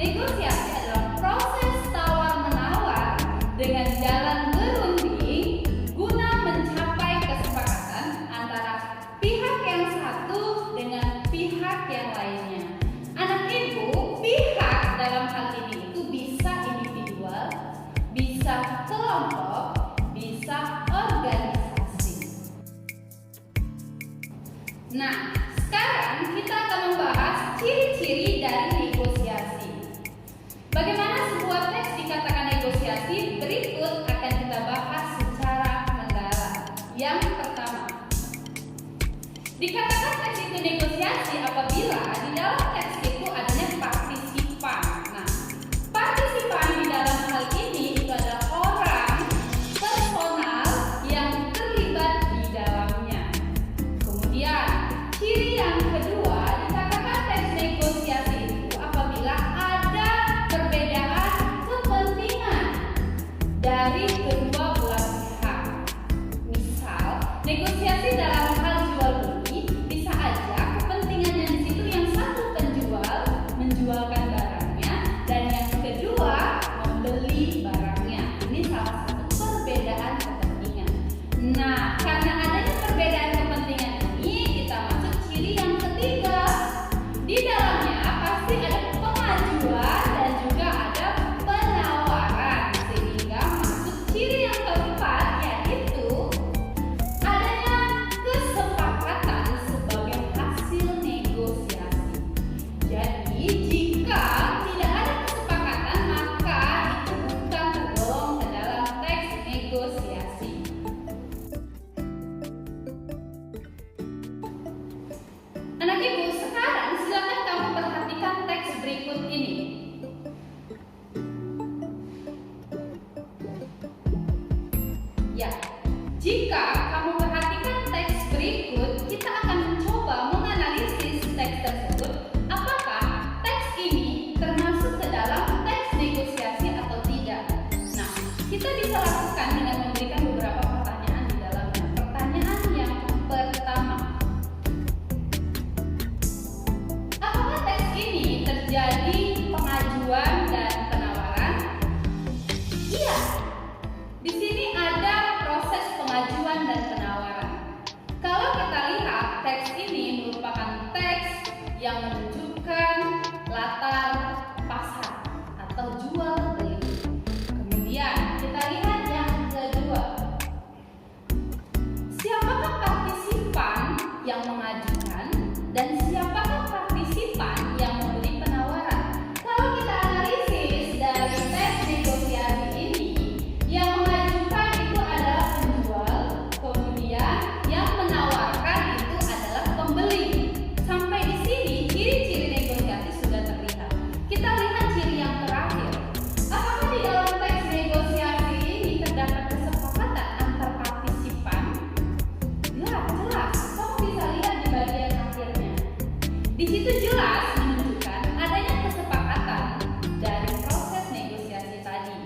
negosiasi adalah proses tawar-menawar dengan jalan berunding guna mencapai kesepakatan antara pihak yang satu dengan pihak yang lainnya. Anak ibu, pihak dalam hal ini itu bisa individual, bisa kelompok, bisa organisasi. Nah, sekarang kita akan membahas ciri-ciri dari negosiasi. Bagaimana sebuah teks dikatakan negosiasi? Berikut akan kita bahas secara mendalam. Yang pertama, dikatakan teks itu negosiasi apabila di dalam teks itu adanya partisipan. Nah, partisipan di dalam hal ini itu adalah orang personal yang terlibat di dalamnya. Kemudian, ciri yang kedua, dikatakan teks negosiasi itu apabila ada perbedaan kepentingan dari kedua belah pihak. Misal, negosiasi dalam hal jual beli bisa aja kepentingannya di situ yang satu penjual menjualkan barangnya dan yang kedua membeli barangnya. Ini salah satu perbedaan kepentingan. Nah, karena adanya perbedaan kepentingan ini, kita masuk ciri yang ketiga. Di dalamnya pasti ada pengajuan dan juga ada penawaran, sehingga masuk ciri yang keempat, yaitu adanya kesepakatan sebagai hasil negosiasi. Jadi jika tidak ada kesepakatan, maka itu bukan tergolong ke dalam teks negosiasi. Anak ibu, sekarang silakan kamu perhatikan teks berikut ini. Ya, jika kamu perhatikan teks berikut, kita akan mencoba menganalisis teks tersebut. Apakah teks ini termasuk ke dalam teks negosiasi atau tidak? Nah, kita bisa lakukan dengan memberikan beberapa pertanyaan di dalamnya. Pertanyaan yang pertama, apakah teks ini terjadi pengajuan dan penawaran? Iya. Di sini ada proses pengajuan dan penawaran. Kalau kita lihat, teks ini merupakan teks yang menunjukkan latar pasar atau jual beli. Kemudian kita lihat yang kedua, siapakah partisipan yang mengajukan dan siapakah partisipan yang memberi penawaran? Kalau kita analisis dari teks negosiasi ini, yang mengajukan itu adalah penjual, kemudian yang menawarkan itu adalah pembeli. Sampai di sini ciri-ciri negosiasi sudah terlihat. Kita lihat ciri yang terakhir. Apakah di dalam teks negosiasi ini terdapat kesepakatan antar partisipan? Ya, jelas. Kamu bisa lihat di bagian akhirnya. Di situ jelas menunjukkan adanya kesepakatan dari proses negosiasi tadi.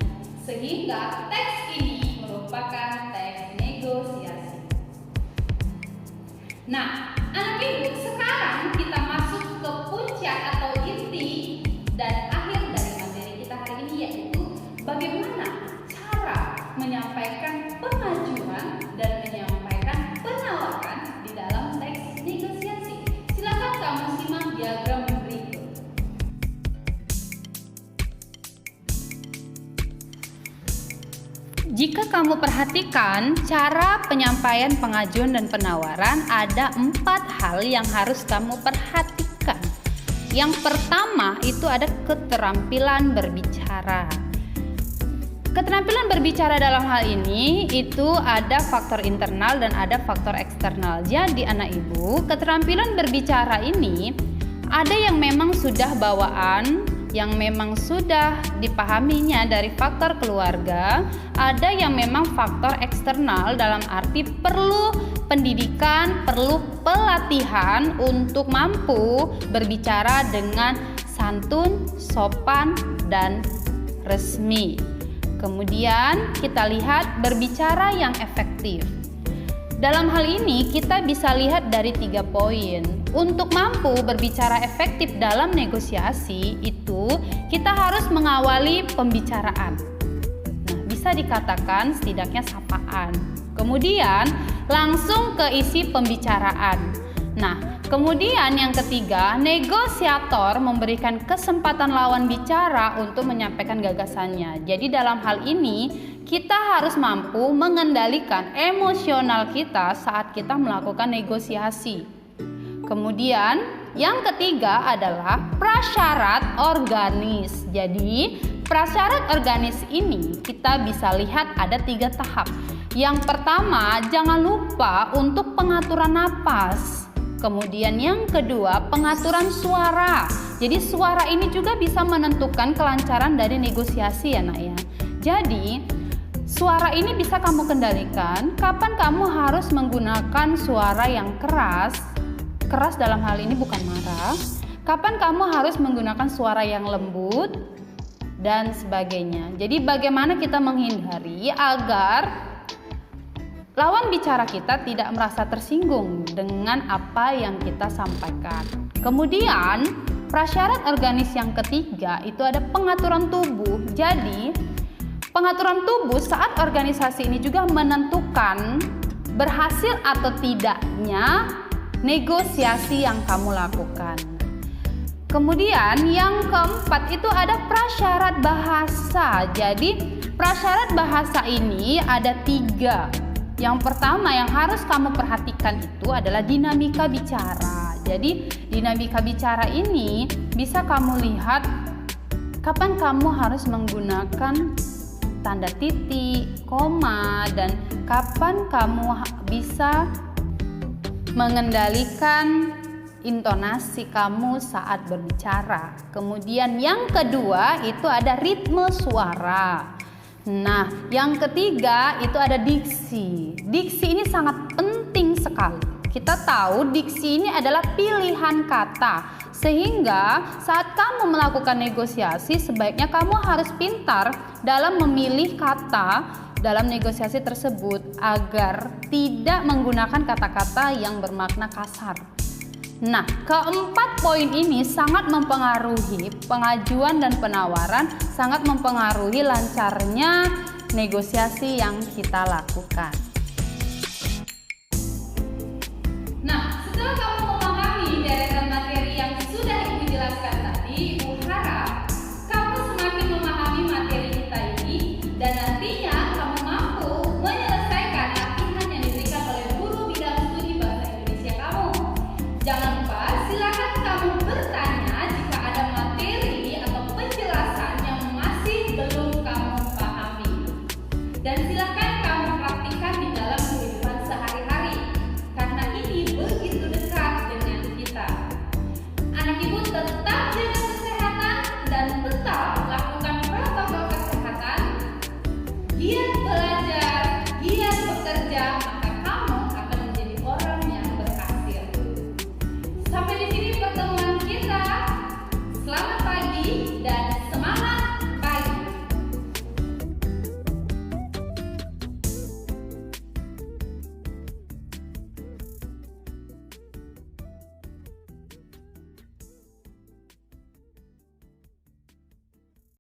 Sehingga teks ini merupakan teks negosiasi. Nah, anak ibu, sekarang kita masuk ke puncak atau inti dan akhir dari materi kita hari ini, yaitu bagaimana cara menyampaikan pengajuan dan menyampaikan penawaran di dalam teks negosiasi. Silakan kamu simak diagram berikut. Jika kamu perhatikan cara penyampaian pengajuan dan penawaran, ada 4 hal yang harus kamu perhatikan. Yang pertama itu ada keterampilan berbicara. Keterampilan berbicara dalam hal ini itu ada faktor internal dan ada faktor eksternal. Jadi anak ibu, keterampilan berbicara ini ada yang memang sudah bawaan, yang memang sudah dipahaminya dari faktor keluarga, ada yang memang faktor eksternal dalam arti perlu pendidikan, perlu pelatihan untuk mampu berbicara dengan santun, sopan, dan resmi. Kemudian kita lihat berbicara yang efektif. Dalam hal ini kita bisa lihat dari 3 poin. Untuk mampu berbicara efektif dalam negosiasi itu kita harus mengawali pembicaraan. Nah, bisa dikatakan setidaknya sapaan. Kemudian langsung ke isi pembicaraan. Nah, kemudian yang ketiga, negosiator memberikan kesempatan lawan bicara untuk menyampaikan gagasannya. Jadi dalam hal ini kita harus mampu mengendalikan emosional kita saat kita melakukan negosiasi. Kemudian yang ketiga adalah prasyarat organis. Jadi prasyarat organis ini kita bisa lihat ada 3 tahap. Yang pertama, jangan lupa untuk pengaturan napas. Kemudian yang kedua, pengaturan suara. Jadi suara ini juga bisa menentukan kelancaran dari negosiasi ya nak ya. Jadi suara ini bisa kamu kendalikan kapan kamu harus menggunakan suara yang keras dalam hal ini bukan marah, kapan kamu harus menggunakan suara yang lembut dan sebagainya. Jadi bagaimana kita menghindari agar lawan bicara kita tidak merasa tersinggung dengan apa yang kita sampaikan. Kemudian prasyarat organis yang ketiga itu ada pengaturan tubuh. Jadi pengaturan tubuh saat organisasi ini juga menentukan berhasil atau tidaknya negosiasi yang kamu lakukan. Kemudian yang keempat itu ada prasyarat bahasa. Jadi prasyarat bahasa ini ada 3. Yang pertama yang harus kamu perhatikan itu adalah dinamika bicara. Jadi dinamika bicara ini bisa kamu lihat kapan kamu harus menggunakan tanda titik, koma, dan kapan kamu bisa mengendalikan intonasi kamu saat berbicara. Kemudian yang kedua itu ada ritme suara. Nah, yang ketiga itu ada diksi. Diksi ini sangat penting sekali. Kita tahu diksi ini adalah pilihan kata. Sehingga saat kamu melakukan negosiasi sebaiknya kamu harus pintar dalam memilih kata dalam negosiasi tersebut agar tidak menggunakan kata-kata yang bermakna kasar. Nah, keempat poin ini sangat mempengaruhi pengajuan dan penawaran, sangat mempengaruhi lancarnya negosiasi yang kita lakukan.